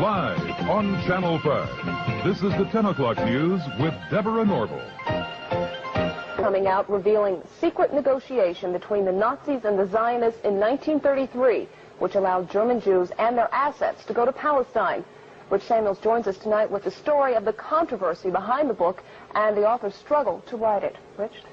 Live on Channel 5. This is the 10 o'clock news with Deborah Norville. Coming out revealing secret negotiation between the Nazis and the Zionists in 1933, which allowed German Jews and their assets to go to Palestine. Rich Samuels joins us tonight with the story of the controversy behind the book and the author's struggle to write it. Rich?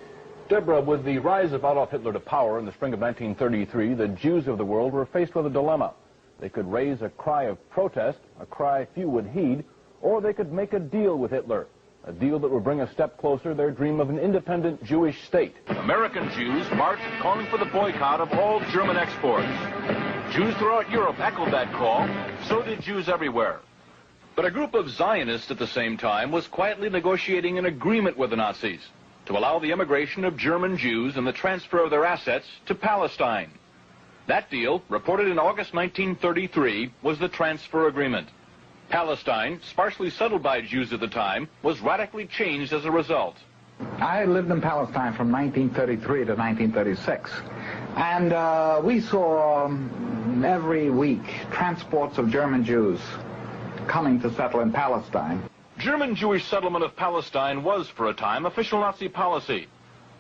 Deborah, with the rise of Adolf Hitler to power in the spring of 1933, the Jews of the world were faced with a dilemma. They could raise a cry of protest, a cry few would heed, or they could make a deal with Hitler, a deal that would bring a step closer their dream of an independent Jewish state. American Jews marched calling for the boycott of all German exports. Jews throughout Europe echoed that call, so did Jews everywhere. But a group of Zionists at the same time was quietly negotiating an agreement with the Nazis to allow the immigration of German Jews and the transfer of their assets to Palestine. That deal, reported in August 1933, was the transfer agreement. Palestine, sparsely settled by Jews at the time, was radically changed as a result. I lived in Palestine from 1933 to 1936, and we saw every week transports of German Jews coming to settle in Palestine. German Jewish settlement of Palestine was, for a time, official Nazi policy.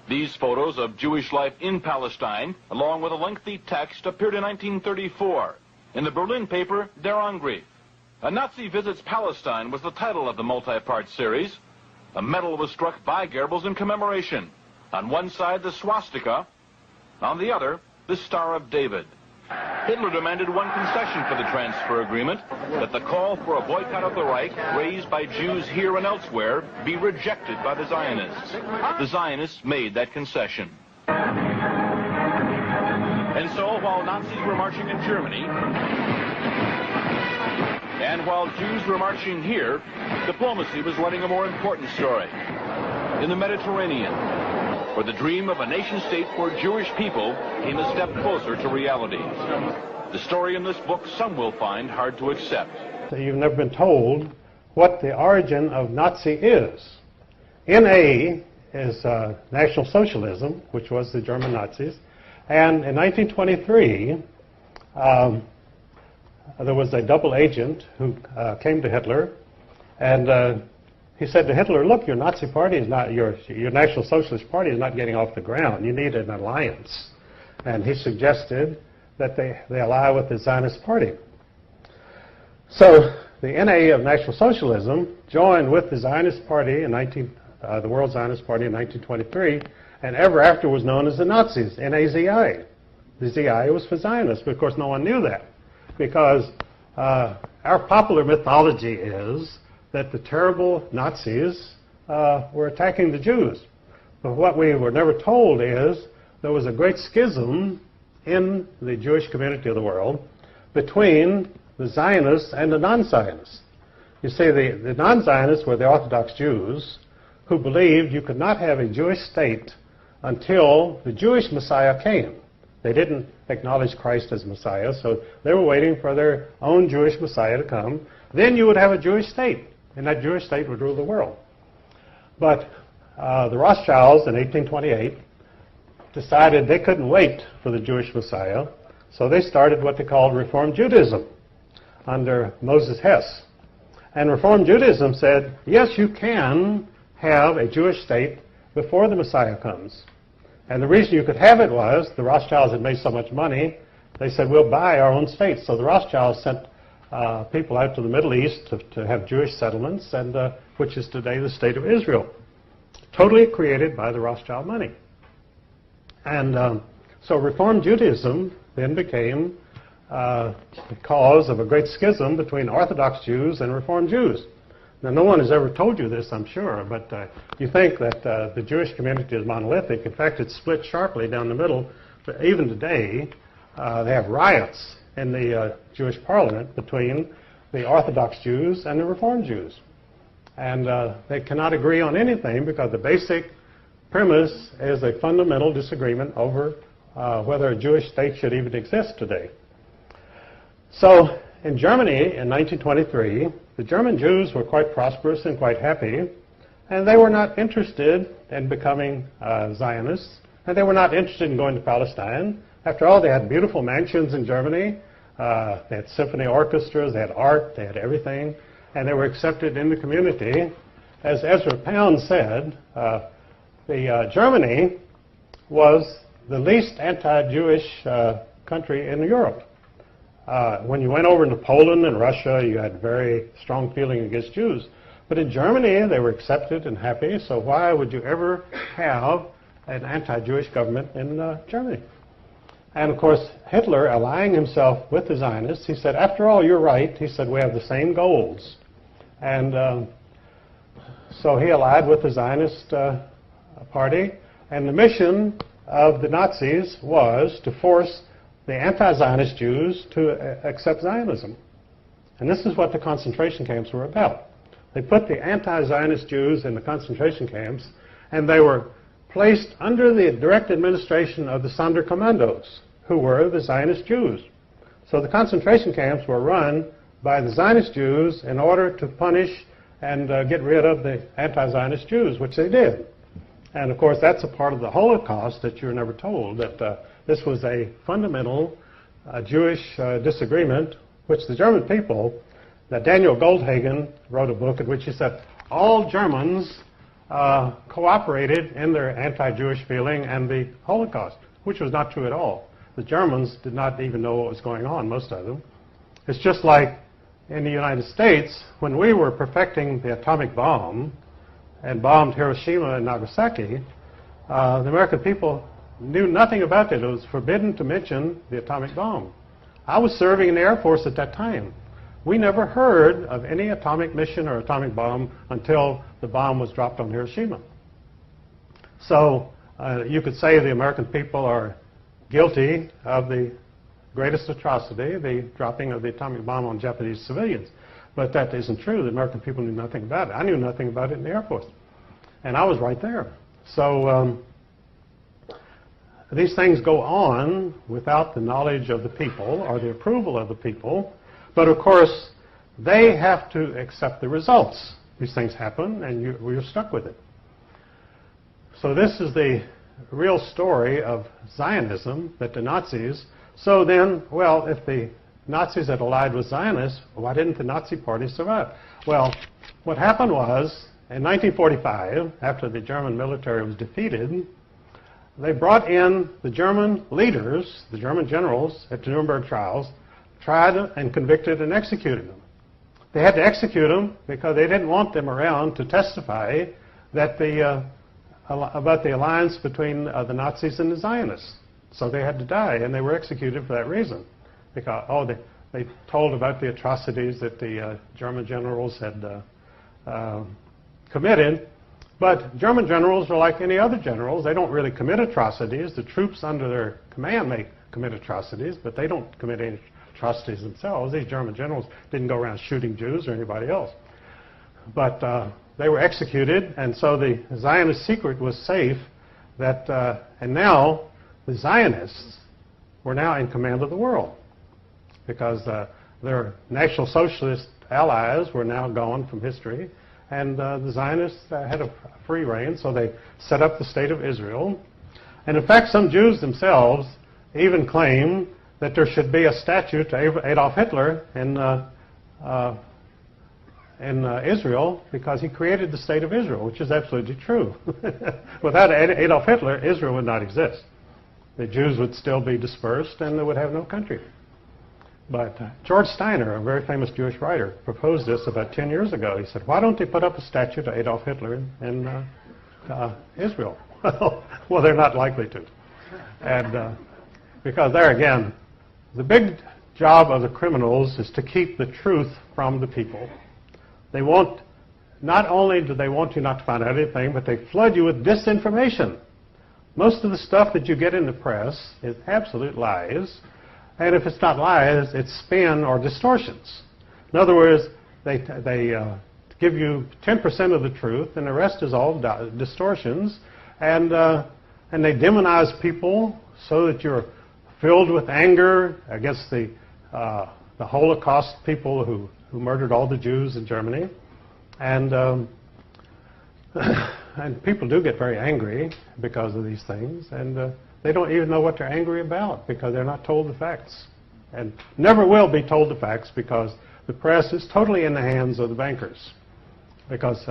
These photos of Jewish life in Palestine, along with a lengthy text, appeared in 1934 in the Berlin paper Der Angriff. A Nazi Visits Palestine was the title of the multi-part series. A medal was struck by Goebbels in commemoration. On one side, the swastika. On the other, the Star of David. Hitler demanded one concession for the transfer agreement, that the call for a boycott of the Reich, raised by Jews here and elsewhere, be rejected by the Zionists. The Zionists made that concession. And so, while Nazis were marching in Germany, and while Jews were marching here, diplomacy was running a more important story. In the Mediterranean, where the dream of a nation-state for Jewish people came a step closer to reality. The story in this book some will find hard to accept. You've never been told what the origin of Nazi is. NA is National Socialism, which was the German Nazis. And in 1923, there was a double agent who came to Hitler, and he said to Hitler, look, your Nazi party is not, your National Socialist Party is not getting off the ground. You need an alliance. And he suggested that they ally with the Zionist Party. So the NA of National Socialism joined with the Zionist Party in the World Zionist Party in 1923, and ever after was known as the Nazis, NAZI. The ZI was for Zionists, but of course no one knew that, because our popular mythology is that the terrible Nazis were attacking the Jews. But what we were never told is there was a great schism in the Jewish community of the world between the Zionists and the non-Zionists. You see, the non-Zionists were the Orthodox Jews who believed you could not have a Jewish state until the Jewish Messiah came. They didn't acknowledge Christ as Messiah, so they were waiting for their own Jewish Messiah to come. Then you would have a Jewish state, and that Jewish state would rule the world. But the Rothschilds in 1828 decided they couldn't wait for the Jewish Messiah, so they started what they called Reform Judaism under Moses Hess. And Reform Judaism said, yes, you can have a Jewish state before the Messiah comes. And the reason you could have it was the Rothschilds had made so much money, they said, we'll buy our own state. So the Rothschilds sent people out to the Middle East to have Jewish settlements, and which is today the state of Israel, totally created by the Rothschild money. And so Reform Judaism then became the cause of a great schism between Orthodox Jews and Reform Jews. Now, no one has ever told you this, I'm sure, but you think that the Jewish community is monolithic. In fact, it's split sharply down the middle. But even today, they have riots in the Jewish parliament between the Orthodox Jews and the Reform Jews. And they cannot agree on anything because the basic premise is a fundamental disagreement over whether a Jewish state should even exist today. So in Germany in 1923, the German Jews were quite prosperous and quite happy, and they were not interested in becoming Zionists, and they were not interested in going to Palestine. After all, they had beautiful mansions in Germany. They had symphony orchestras, they had art, they had everything, and they were accepted in the community. As Ezra Pound said, Germany was the least anti-Jewish country in Europe. When you went over into Poland and Russia, you had very strong feeling against Jews. But in Germany, they were accepted and happy, so why would you ever have an anti-Jewish government in Germany? And of course, Hitler, allying himself with the Zionists, he said, after all, you're right. He said, we have the same goals. And so he allied with the Zionist party, and the mission of the Nazis was to force the anti-Zionist Jews to accept Zionism. And this is what the concentration camps were about. They put the anti-Zionist Jews in the concentration camps, and they were placed under the direct administration of the Sonderkommandos, who were the Zionist Jews. So the concentration camps were run by the Zionist Jews in order to punish and get rid of the anti-Zionist Jews, which they did. And of course, that's a part of the Holocaust that you're never told, that this was a fundamental Jewish disagreement, which the German people, that Daniel Goldhagen wrote a book in which he said all Germans cooperated in their anti-Jewish feeling and the Holocaust, which was not true at all. The Germans did not even know what was going on, most of them. It's just like in the United States, when we were perfecting the atomic bomb and bombed Hiroshima and Nagasaki, the American people knew nothing about it. It was forbidden to mention the atomic bomb. I was serving in the Air Force at that time. We never heard of any atomic mission or atomic bomb until the bomb was dropped on Hiroshima. So you could say the American people are guilty of the greatest atrocity, the dropping of the atomic bomb on Japanese civilians. But that isn't true. The American people knew nothing about it. I knew nothing about it in the Air Force. And I was right there. So these things go on without the knowledge of the people or the approval of the people. But of course, they have to accept the results. These things happen, and you're stuck with it. So this is the real story of Zionism, that the Nazis. So then, well, if the Nazis had allied with Zionists, why didn't the Nazi party survive? Well, what happened was, in 1945, after the German military was defeated, they brought in the German leaders, the German generals, at the Nuremberg trials, tried and convicted and executed them. They had to execute them because they didn't want them around to testify that about the alliance between the Nazis and the Zionists. So they had to die, and they were executed for that reason. Because, they told about the atrocities that the German generals had committed. But German generals are like any other generals. They don't really commit atrocities. The troops under their command may commit atrocities, but they don't commit any atrocities themselves. These German generals didn't go around shooting Jews or anybody else. But they were executed, and so the Zionist secret was safe. And now the Zionists were now in command of the world because their National Socialist allies were now gone from history, and the Zionists had a free reign, so they set up the State of Israel. And in fact, some Jews themselves even claim that there should be a statue to Adolf Hitler in Israel because he created the State of Israel, which is absolutely true. Without Adolf Hitler, Israel would not exist. The Jews would still be dispersed and they would have no country. But George Steiner, a very famous Jewish writer, proposed this about 10 years ago. He said, why don't they put up a statue to Adolf Hitler in Israel? Well, they're not likely to. And because there again, the big job of the criminals is to keep the truth from the people. They want, not only do they want you not to find out anything, but they flood you with disinformation. Most of the stuff that you get in the press is absolute lies. And if it's not lies, it's spin or distortions. In other words, they give you 10% of the truth, and the rest is all distortions. And they demonize people so that you're filled with anger against the Holocaust people who murdered all the Jews in Germany. And people do get very angry because of these things. And they don't even know what they're angry about because they're not told the facts. and never will be told the facts, because the press is totally in the hands of the bankers. Because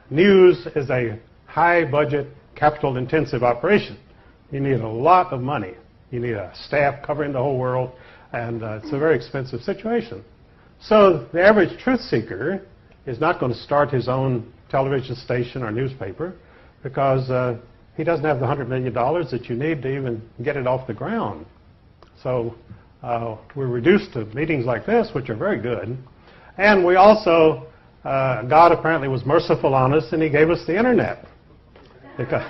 news is a high-budget, capital-intensive operation. You need a lot of money. You need a staff covering the whole world, and it's a very expensive situation. So the average truth seeker is not going to start his own television station or newspaper, because he doesn't have the $100 million that you need to even get it off the ground. So we're reduced to meetings like this, which are very good. And we also, God apparently was merciful on us, and he gave us the internet. Because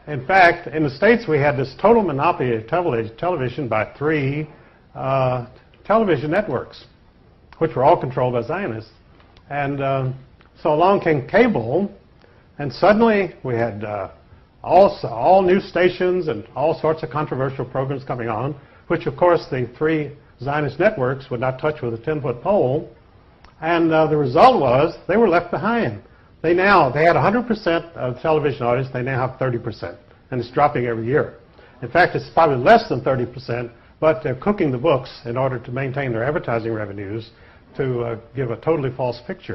in fact, in the States, we had this total monopoly of television by 3 television networks, which were all controlled by Zionists. And so along came cable, and suddenly we had all new stations and all sorts of controversial programs coming on, which of course the 3 Zionist networks would not touch with a 10-foot pole. And the result was they were left behind. They had 100% of the television audience. They now have 30%, and it's dropping every year. In fact, it's probably less than 30%, but they're cooking the books in order to maintain their advertising revenues to give a totally false picture.